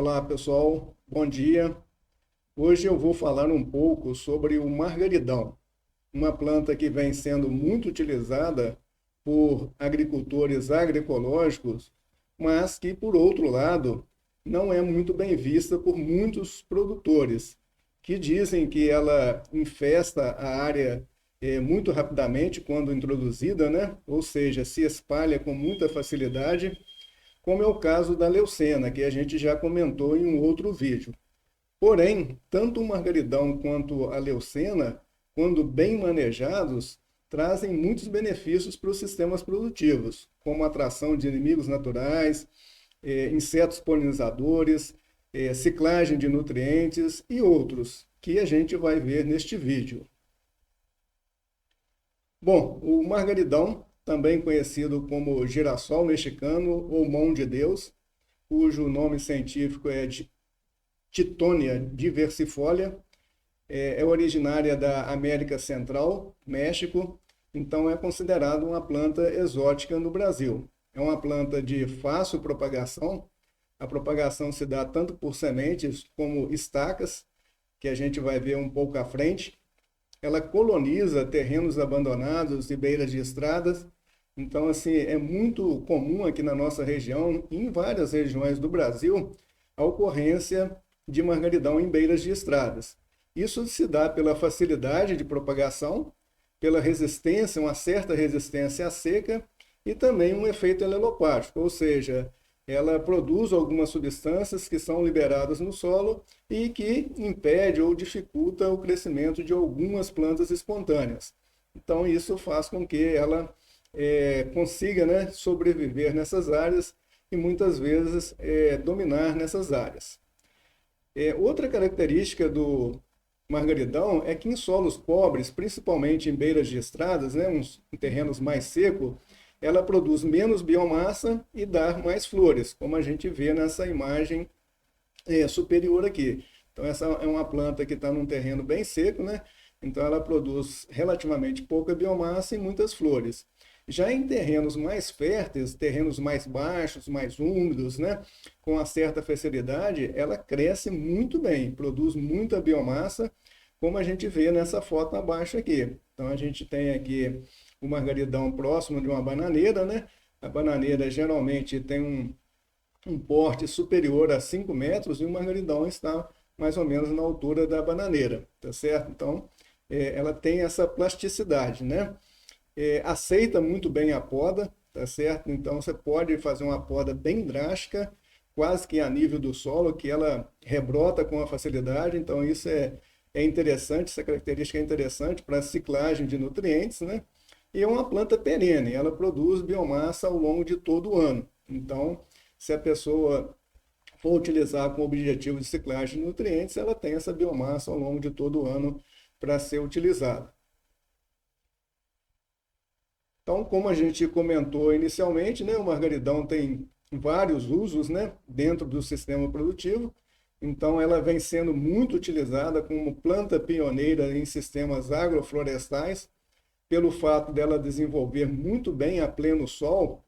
Olá pessoal, bom dia. Hoje eu vou falar um pouco sobre o margaridão, uma planta que vem sendo muito utilizada por agricultores agroecológicos, mas que, por outro lado, não é muito bem vista por muitos produtores, que dizem que ela infesta a área muito rapidamente quando introduzida, né? Ou seja, se espalha com muita facilidade, como é o caso da leucena, que a gente já comentou em um outro vídeo. Porém, tanto o margaridão quanto a leucena, quando bem manejados, trazem muitos benefícios para os sistemas produtivos, como a atração de inimigos naturais, insetos polinizadores, ciclagem de nutrientes e outros, que a gente vai ver neste vídeo. Bom, o margaridão, também conhecido como girassol mexicano ou mão de Deus, cujo nome científico é Titonia diversifolia, é originária da América Central, México, então é considerada uma planta exótica no Brasil. É uma planta de fácil propagação, a propagação se dá tanto por sementes como estacas, que a gente vai ver um pouco à frente. Ela coloniza terrenos abandonados e beiras de estradas. Então, assim, é muito comum aqui na nossa região, em várias regiões do Brasil, a ocorrência de margaridão em beiras de estradas. Isso se dá pela facilidade de propagação, pela resistência, uma certa resistência à seca e também um efeito elelopático, ou seja, ela produz algumas substâncias que são liberadas no solo e que impede ou dificulta o crescimento de algumas plantas espontâneas. Então, isso faz com que ela consiga, né, sobreviver nessas áreas e muitas vezes dominar nessas áreas. Outra característica do margaridão é que em solos pobres, principalmente em beiras de estradas, né, em terrenos mais secos, ela produz menos biomassa e dá mais flores, como a gente vê nessa imagem superior aqui. Então essa é uma planta que está num terreno bem seco, né? Então ela produz relativamente pouca biomassa e muitas flores. Já em terrenos mais férteis, terrenos mais baixos, mais úmidos, né, com uma certa facilidade, ela cresce muito bem, produz muita biomassa, como a gente vê nessa foto abaixo aqui. Então a gente tem aqui o margaridão próximo de uma bananeira, né? A bananeira geralmente tem um porte superior a 5 metros e o margaridão está mais ou menos na altura da bananeira, tá certo? Então, ela tem essa plasticidade, né? Aceita muito bem a poda, tá certo? Então, você pode fazer uma poda bem drástica, quase que a nível do solo, que ela rebrota com a facilidade. Então, isso é interessante, essa característica é interessante para a ciclagem de nutrientes, né? E é uma planta perene, ela produz biomassa ao longo de todo o ano. Então, se a pessoa for utilizar com o objetivo de ciclagem de nutrientes, ela tem essa biomassa ao longo de todo o ano para ser utilizada. Então, como a gente comentou inicialmente, né, o margaridão tem vários usos, né, dentro do sistema produtivo. Então, ela vem sendo muito utilizada como planta pioneira em sistemas agroflorestais, pelo fato dela desenvolver muito bem a pleno sol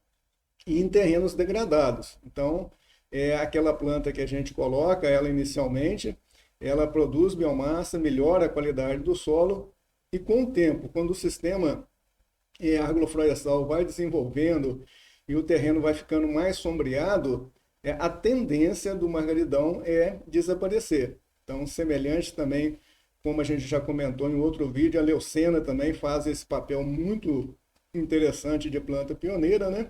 e em terrenos degradados. Então, é aquela planta que a gente coloca ela inicialmente, ela produz biomassa, melhora a qualidade do solo e com o tempo, quando o sistema agroflorestal vai desenvolvendo e o terreno vai ficando mais sombreado, a tendência do margaridão é desaparecer. Então, semelhante também, como a gente já comentou em outro vídeo, a leucena também faz esse papel muito interessante de planta pioneira, né?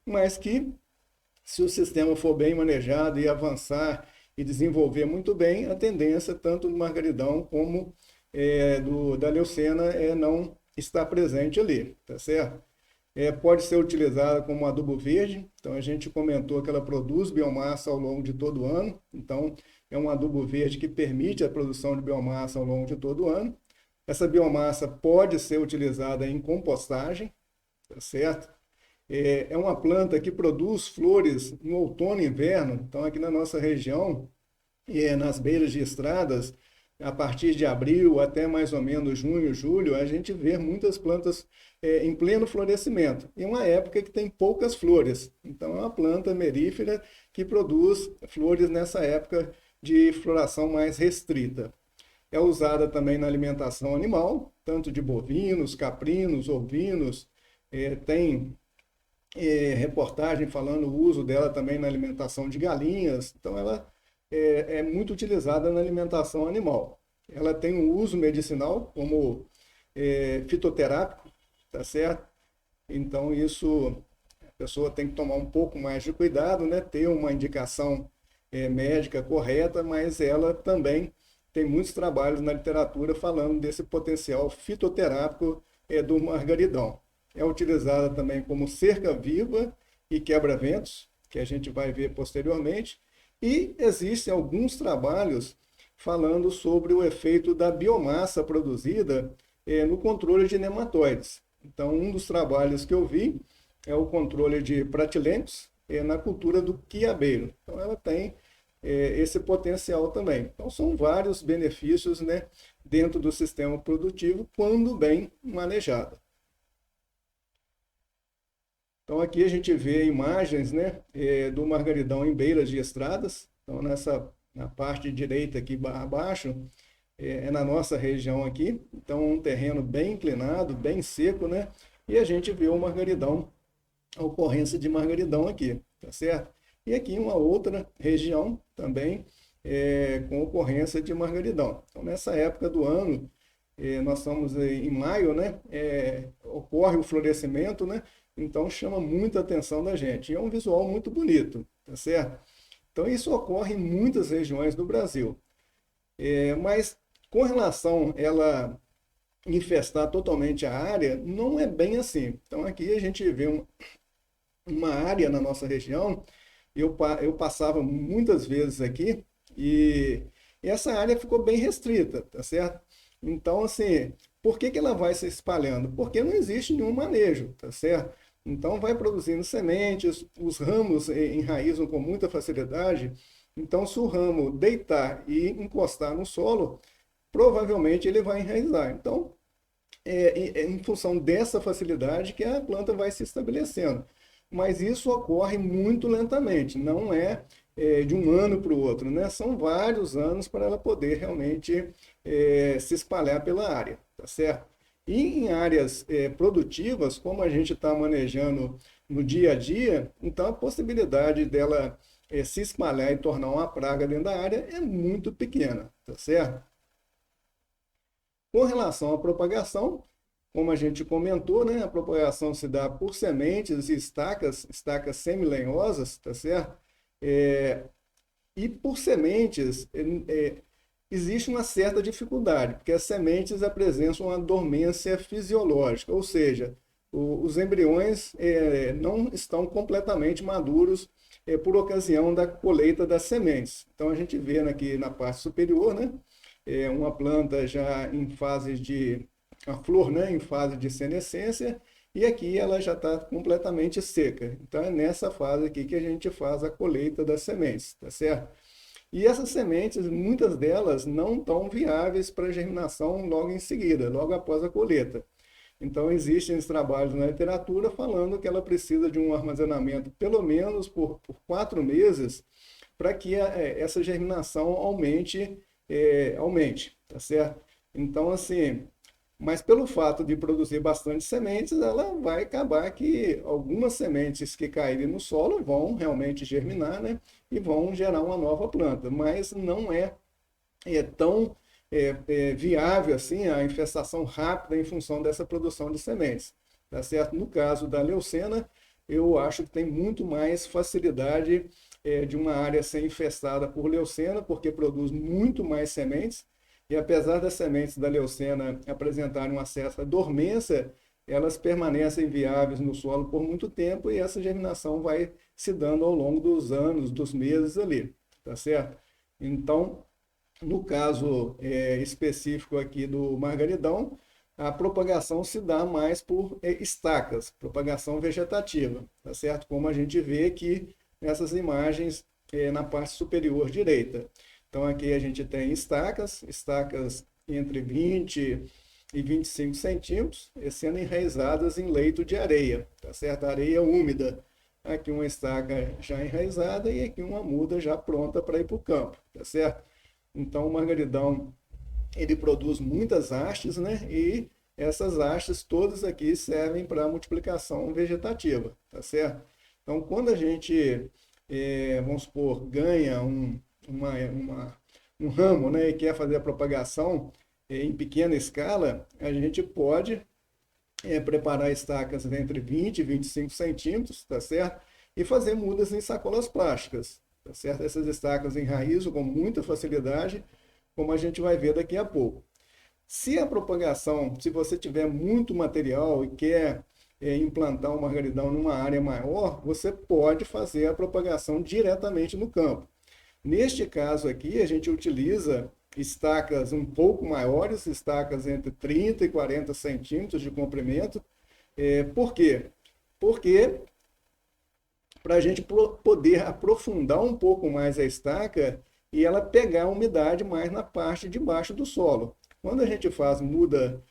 Mas que, se o sistema for bem manejado e avançar e desenvolver muito bem, a tendência tanto do margaridão como da leucena é não estar presente ali, tá certo? Pode ser utilizada como adubo verde, então a gente comentou que ela produz biomassa ao longo de todo o ano, então é um adubo verde que permite a produção de biomassa ao longo de todo o ano. Essa biomassa pode ser utilizada em compostagem, tá certo? É uma planta que produz flores no outono e inverno, então aqui na nossa região, nas beiras de estradas, a partir de abril até mais ou menos junho, julho, a gente vê muitas plantas em pleno florescimento. E uma época que tem poucas flores. Então, é uma planta melífera que produz flores nessa época de floração mais restrita. É usada também na alimentação animal, tanto de bovinos, caprinos, ovinos. Tem reportagem falando o uso dela também na alimentação de galinhas. Então, ela é muito utilizada na alimentação animal. Ela tem um uso medicinal como fitoterápico, tá certo? Então, isso a pessoa tem que tomar um pouco mais de cuidado, né? Ter uma indicação médica correta, mas ela também tem muitos trabalhos na literatura falando desse potencial fitoterápico do margaridão. É utilizada também como cerca viva e quebra-ventos, que a gente vai ver posteriormente. E existem alguns trabalhos falando sobre o efeito da biomassa produzida no controle de nematóides. Então, um dos trabalhos que eu vi é o controle de pratilencos na cultura do quiabeiro. Então, ela tem esse potencial também. Então, são vários benefícios, né, dentro do sistema produtivo, quando bem manejada. Então, aqui a gente vê imagens, né, do margaridão em beiras de estradas. Então, na parte direita aqui abaixo, é na nossa região aqui. Então, um terreno bem inclinado, bem seco, né? E a gente vê o margaridão, a ocorrência de margaridão aqui, tá certo? E aqui uma outra região também com ocorrência de margaridão. Então, nessa época do ano, nós estamos em maio, né? Ocorre o florescimento, né? Então chama muita atenção da gente. E é um visual muito bonito, tá certo? Então isso ocorre em muitas regiões do Brasil. Mas com relação a ela infestar totalmente a área, não é bem assim. Então aqui a gente vê uma área na nossa região. Eu passava muitas vezes aqui e essa área ficou bem restrita, tá certo? Então, assim, por que ela vai se espalhando? Porque não existe nenhum manejo, tá certo? Então, vai produzindo sementes, os ramos enraizam com muita facilidade. Então, se o ramo deitar e encostar no solo, provavelmente ele vai enraizar. Então, em função dessa facilidade que a planta vai se estabelecendo. Mas isso ocorre muito lentamente, não é de um ano para o outro, né? São vários anos para ela poder realmente se espalhar pela área, tá certo? E em áreas produtivas, como a gente está manejando no dia a dia, então a possibilidade dela se espalhar e tornar uma praga dentro da área é muito pequena, tá certo? Com relação à propagação, como a gente comentou, né, a propagação se dá por sementes e estacas semilenhosas, tá certo? E por sementes existe uma certa dificuldade, porque as sementes apresentam uma dormência fisiológica, ou seja, os embriões não estão completamente maduros por ocasião da colheita das sementes. Então a gente vê aqui na parte superior, né, uma planta já em fase de a flor, né, em fase de senescência, e aqui ela já está completamente seca. Então é nessa fase aqui que a gente faz a colheita das sementes, tá certo? E essas sementes, muitas delas não estão viáveis para germinação logo em seguida, logo após a colheita. Então existem os trabalhos na literatura falando que ela precisa de um armazenamento pelo menos por 4 meses para que essa germinação aumente, tá certo? Então, assim, mas pelo fato de produzir bastante sementes, ela vai acabar que algumas sementes que caírem no solo vão realmente germinar, né? E vão gerar uma nova planta. Mas não é tão viável assim a infestação rápida em função dessa produção de sementes. Tá certo? No caso da leucena, eu acho que tem muito mais facilidade de uma área ser infestada por leucena, porque produz muito mais sementes. E apesar das sementes da leucena apresentarem uma certa dormência, elas permanecem viáveis no solo por muito tempo e essa germinação vai se dando ao longo dos anos, dos meses ali, tá certo? Então, no caso específico aqui do margaridão, a propagação se dá mais por estacas, propagação vegetativa, tá certo? Como a gente vê aqui nessas imagens na parte superior direita. Então aqui a gente tem estacas entre 20 e 25 centímetros, sendo enraizadas em leito de areia, tá certo? Areia úmida. Aqui uma estaca já enraizada e aqui uma muda já pronta para ir para o campo, tá certo? Então o margaridão, ele produz muitas hastes, né? E essas hastes todas aqui servem para multiplicação vegetativa, tá certo? Então quando a gente, vamos supor, ganha um ramo, né, e quer fazer a propagação em pequena escala, a gente pode preparar estacas entre 20 e 25 centímetros, tá certo? E fazer mudas em sacolas plásticas, tá certo? Essas estacas enraizam com muita facilidade, como a gente vai ver daqui a pouco. Se a propagação, se você tiver muito material e quer implantar um margaridão numa área maior, você pode fazer a propagação diretamente no campo. Neste caso aqui, a gente utiliza estacas um pouco maiores, estacas entre 30 e 40 centímetros de comprimento. Por quê? Porque para a gente poder aprofundar um pouco mais a estaca e ela pegar a umidade mais na parte de baixo do solo. Quando a gente faz muda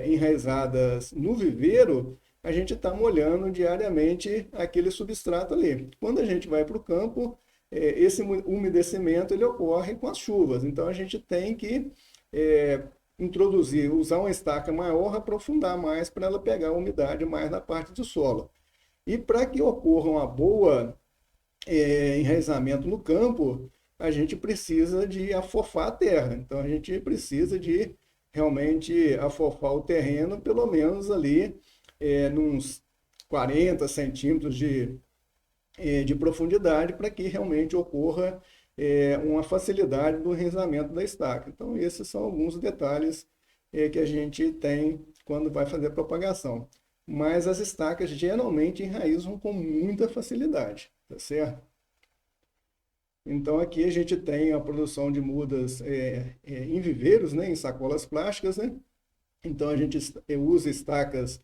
enraizadas no viveiro, a gente está molhando diariamente aquele substrato ali. Quando a gente vai para o campo, esse umedecimento ele ocorre com as chuvas. Então a gente tem que usar uma estaca maior, aprofundar mais para ela pegar a umidade mais na parte do solo. E para que ocorra uma boa enraizamento no campo, a gente precisa de afofar a terra. Então a gente precisa de realmente afofar o terreno, pelo menos ali nos 40 centímetros de profundidade, para que realmente ocorra uma facilidade do enraizamento da estaca. Então esses são alguns detalhes que a gente tem quando vai fazer a propagação. Mas as estacas geralmente enraizam com muita facilidade, tá certo? Então aqui a gente tem a produção de mudas em viveiros, né, em sacolas plásticas, né? Então a gente usa estacas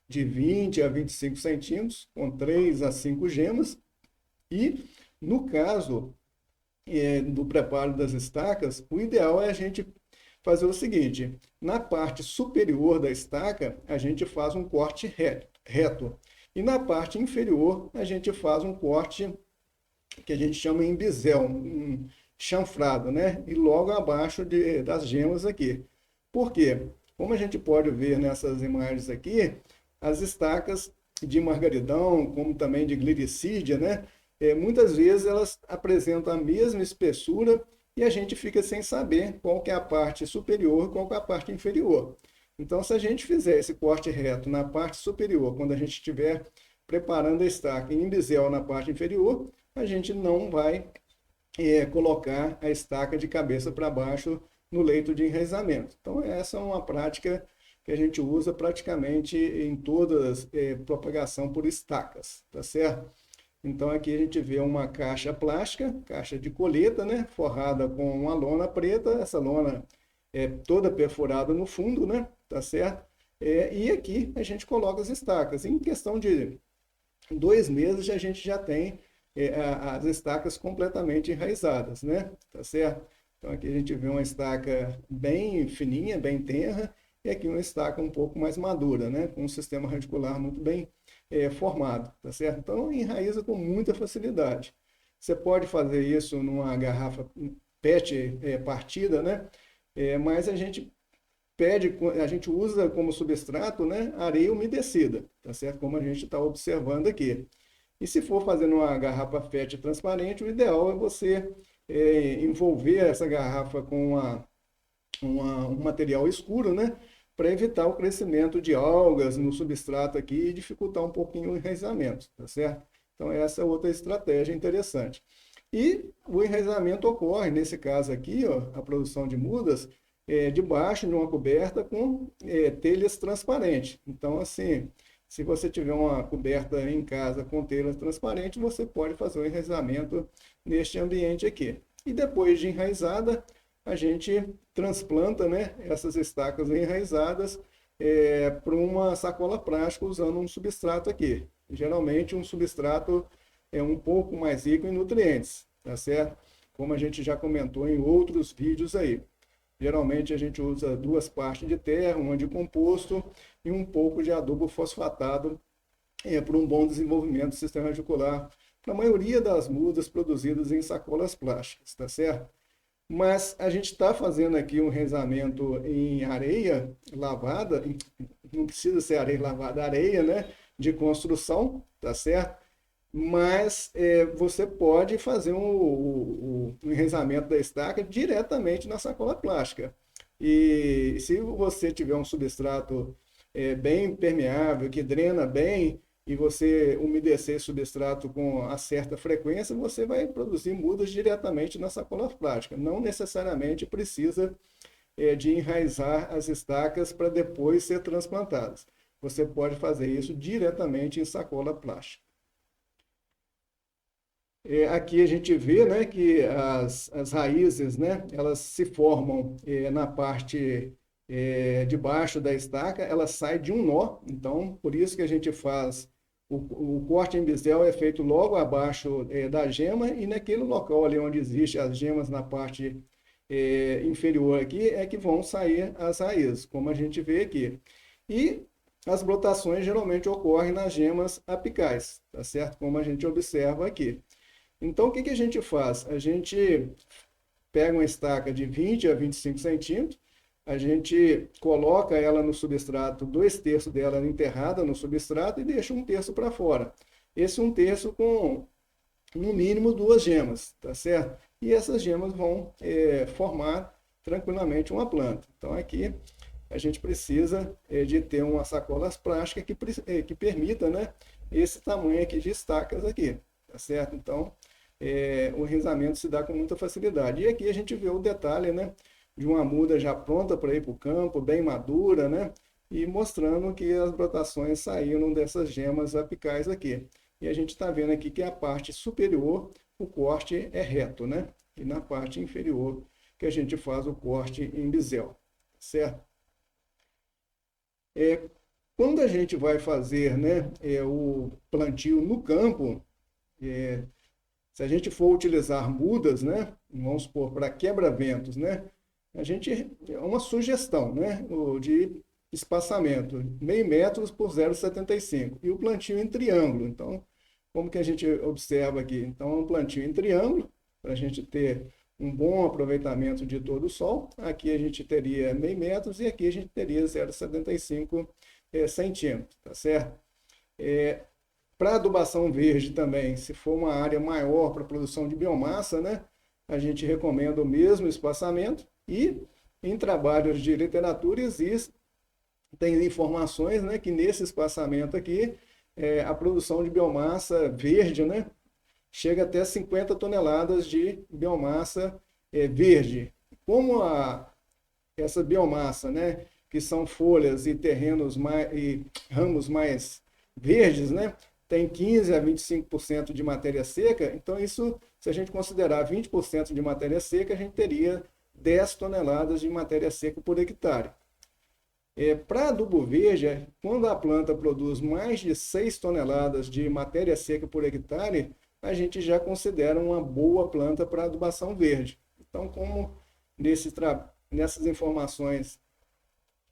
de 20 a 25 centímetros, com 3 a 5 gemas. E no caso do preparo das estacas, o ideal é a gente fazer o seguinte: na parte superior da estaca, a gente faz um corte reto. E na parte inferior, a gente faz um corte que a gente chama em bisel, um chanfrado, né? E logo abaixo das gemas aqui. Por quê? Como a gente pode ver nessas imagens aqui, as estacas de margaridão, como também de glicídia, né? Muitas vezes elas apresentam a mesma espessura e a gente fica sem saber qual que é a parte superior e qual que é a parte inferior. Então, se a gente fizer esse corte reto na parte superior, quando a gente estiver preparando a estaca em bisel na parte inferior, a gente não vai colocar a estaca de cabeça para baixo no leito de enraizamento. Então, essa é uma prática que a gente usa praticamente em todas propagação por estacas, tá certo? Então aqui a gente vê uma caixa plástica, caixa de colheita, né, forrada com uma lona preta, essa lona é toda perfurada no fundo, né, tá certo? E aqui a gente coloca as estacas. Em questão de 2 meses a gente já tem as estacas completamente enraizadas, né, tá certo? Então aqui a gente vê uma estaca bem fininha, bem tenra, e aqui uma estaca um pouco mais madura, né, com um sistema radicular muito bem formado, tá certo? Então enraiza com muita facilidade. Você pode fazer isso numa garrafa PET partida, né? Mas a gente usa como substrato, né, areia umedecida, tá certo? Como a gente está observando aqui. E se for fazer numa garrafa PET transparente, o ideal é você envolver essa garrafa com um material escuro, né, para evitar o crescimento de algas no substrato aqui e dificultar um pouquinho o enraizamento, tá certo? Então essa é outra estratégia interessante. E o enraizamento ocorre, nesse caso aqui, ó, a produção de mudas, debaixo de uma coberta com telhas transparentes. Então, assim, se você tiver uma coberta em casa com telhas transparentes, você pode fazer o enraizamento neste ambiente aqui. E depois de enraizada, a gente transplanta, né, essas estacas enraizadas para uma sacola plástica usando um substrato aqui. Geralmente um substrato um pouco mais rico em nutrientes, tá certo? como a gente já comentou em outros vídeos aí. Geralmente a gente usa 2 partes de terra, uma de composto e um pouco de adubo fosfatado para um bom desenvolvimento do sistema radicular para a maioria das mudas produzidas em sacolas plásticas, tá certo? Mas a gente está fazendo aqui um rezamento em areia lavada, não precisa ser areia lavada, areia, né, de construção, tá certo? Mas você pode fazer um enraizamento da estaca diretamente na sacola plástica. E se você tiver um substrato bem permeável, que drena bem, e você umedecer esse substrato com a certa frequência, você vai produzir mudas diretamente na sacola plástica. Não necessariamente precisa de enraizar as estacas para depois ser transplantadas. Você pode fazer isso diretamente em sacola plástica. Aqui a gente vê, né, que as raízes, né, elas se formam na parte de baixo da estaca, ela sai de um nó, então por isso que a gente faz o corte em bisel é feito logo abaixo da gema e naquele local ali onde existem as gemas na parte inferior aqui é que vão sair as raízes, como a gente vê aqui. E as brotações geralmente ocorrem nas gemas apicais, tá certo? Como a gente observa aqui. Então, o que a gente faz? A gente pega uma estaca de 20 a 25 centímetros, a gente coloca ela no substrato, 2/3 dela enterrada no substrato e deixa 1/3 para fora. Esse 1/3 com, no mínimo, 2 gemas, tá certo? E essas gemas vão formar tranquilamente uma planta. Então, aqui a gente precisa de ter uma sacola plástica que permita, né, esse tamanho aqui de estacas aqui, tá certo? Então, o enraizamento se dá com muita facilidade. E aqui a gente vê o detalhe, né, de uma muda já pronta para ir para o campo, bem madura, né, e mostrando que as brotações saíram dessas gemas apicais aqui. E a gente está vendo aqui que a parte superior, o corte é reto, né, e na parte inferior que a gente faz o corte em bisel, certo? Quando a gente vai fazer, né, o plantio no campo, se a gente for utilizar mudas, né, vamos supor, para quebra-ventos, né, a gente, é uma sugestão, né, de espaçamento, 0,5 metros por 0,75, e o plantio em triângulo. Então, como que a gente observa aqui? Então, é um plantio em triângulo, para a gente ter um bom aproveitamento de todo o sol. Aqui a gente teria 0,5 metros e aqui a gente teria 0,75 centímetros, tá certo? Para adubação verde também, se for uma área maior para produção de biomassa, né, a gente recomenda o mesmo espaçamento. E em trabalhos de literatura tem informações, né, que nesse espaçamento aqui, a produção de biomassa verde, né, chega até 50 toneladas de biomassa verde. Como essa biomassa, né, que são folhas e terrenos e ramos mais verdes, né, tem 15 a 25% de matéria seca, então isso, se a gente considerar 20% de matéria seca, a gente teria 10 toneladas de matéria seca por hectare. Para adubo verde, quando a planta produz mais de 6 toneladas de matéria seca por hectare, a gente já considera uma boa planta para adubação verde. Então, como nessas informações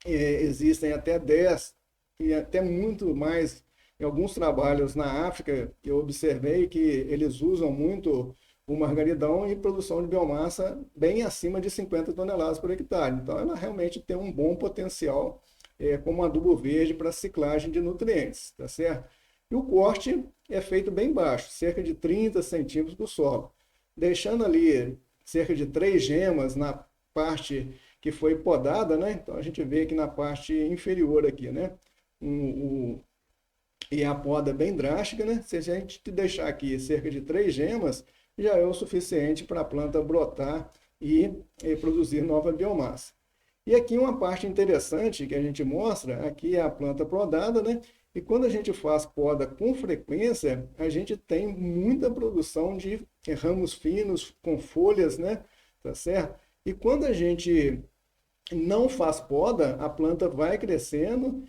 existem até 10 e até muito mais, em alguns trabalhos na África, que eu observei que eles usam muito o margaridão em produção de biomassa bem acima de 50 toneladas por hectare. Então, ela realmente tem um bom potencial como adubo verde para ciclagem de nutrientes, tá certo? E o corte é feito bem baixo, cerca de 30 centímetros do solo, deixando ali cerca de 3 gemas na parte que foi podada, né? Então, a gente vê aqui na parte inferior aqui, né? E a poda bem drástica, né? Se a gente deixar aqui cerca de 3 gemas, já é o suficiente para a planta brotar e produzir nova biomassa. E aqui uma parte interessante que a gente mostra, aqui é a planta podada, né? E quando a gente faz poda com frequência, a gente tem muita produção de ramos finos com folhas, né? Tá certo? E quando a gente não faz poda, a planta vai crescendo,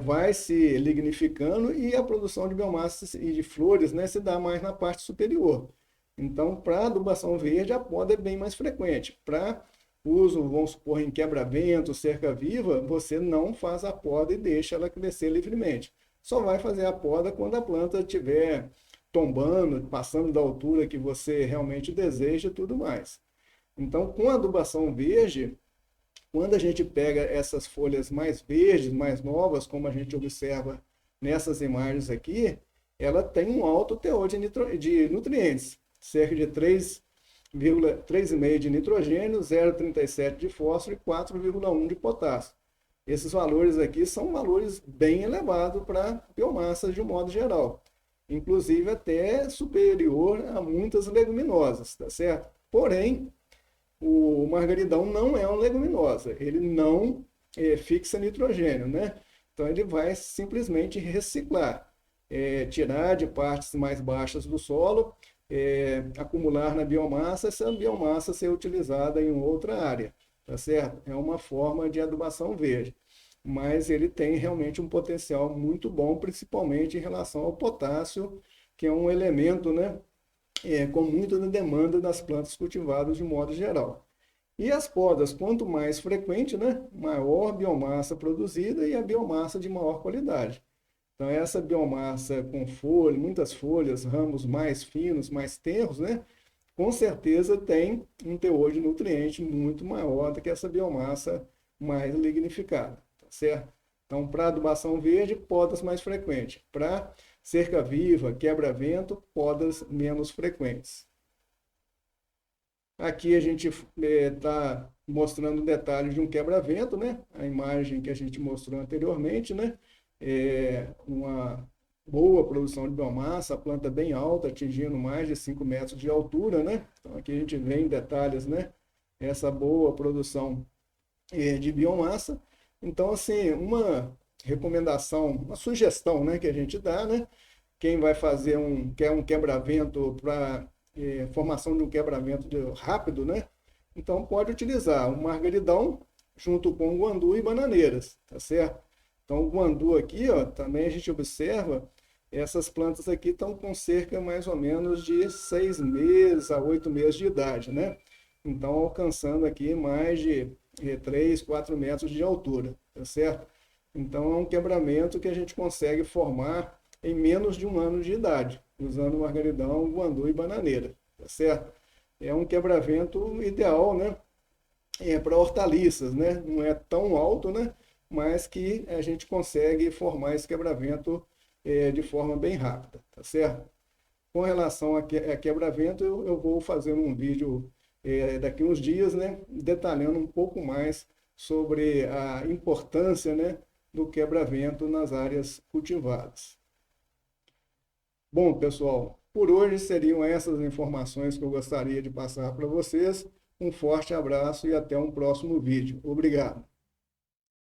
vai se lignificando e a produção de biomassa e de flores, né, se dá mais na parte superior. Então, para adubação verde, a poda é bem mais frequente. Para uso, vamos supor, em quebra-vento, cerca viva, você não faz a poda e deixa ela crescer livremente. Só vai fazer a poda quando a planta estiver tombando, passando da altura que você realmente deseja e tudo mais. Então, com a adubação verde, quando a gente pega essas folhas mais verdes, mais novas, como a gente observa nessas imagens aqui, ela tem um alto teor de nutrientes, cerca de 3,5 de nitrogênio, 0,37 de fósforo e 4,1 de potássio. Esses valores aqui são valores bem elevados para biomassas de um modo geral, inclusive até superior a muitas leguminosas, tá certo? Porém, o margaridão não é uma leguminosa, ele não fixa nitrogênio, né? Então ele vai simplesmente reciclar, tirar de partes mais baixas do solo, acumular na biomassa, essa biomassa ser utilizada em outra área, tá certo? É uma forma de adubação verde, mas ele tem realmente um potencial muito bom, principalmente em relação ao potássio, que é um elemento, né, com muita demanda das plantas cultivadas de modo geral. E as podas, quanto mais frequente, né, maior biomassa produzida e a biomassa de maior qualidade. Então, essa biomassa com folha, muitas folhas, ramos mais finos, mais tenros, né, com certeza tem um teor de nutriente muito maior do que essa biomassa mais lignificada, tá certo? Então, para adubação verde, podas mais frequentes. Para cerca viva, quebra-vento, podas menos frequentes. Aqui a gente está mostrando detalhes de um quebra-vento, né? A imagem que a gente mostrou anteriormente, né? Uma boa produção de biomassa, a planta bem alta, atingindo mais de 5 metros de altura, né? Então aqui a gente vê em detalhes, né? Essa boa produção de biomassa. Então, assim, uma recomendação, uma sugestão, né, que a gente dá, né? Quem vai fazer quer um quebra-vento para formação de um quebra-vento rápido, né? Então pode utilizar o margaridão junto com o guandu e bananeiras, tá certo? Então o guandu aqui, ó, também a gente observa, essas plantas aqui estão com cerca mais ou menos de 6 meses a 8 meses de idade, né? Então alcançando aqui mais de 3, 4 metros de altura, tá certo? Então é um quebramento que a gente consegue formar em menos de um ano de idade, usando margaridão, guandu e bananeira, tá certo? É um quebra-vento ideal, né? Para hortaliças, né? Não é tão alto, né? Mas que a gente consegue formar esse quebra-vento de forma bem rápida, tá certo? Com relação a quebra-vento, eu vou fazer um vídeo daqui uns dias, né? Detalhando um pouco mais sobre a importância, né, do quebra-vento nas áreas cultivadas. Bom, pessoal, por hoje seriam essas informações que eu gostaria de passar para vocês. Um forte abraço e até um próximo vídeo. Obrigado.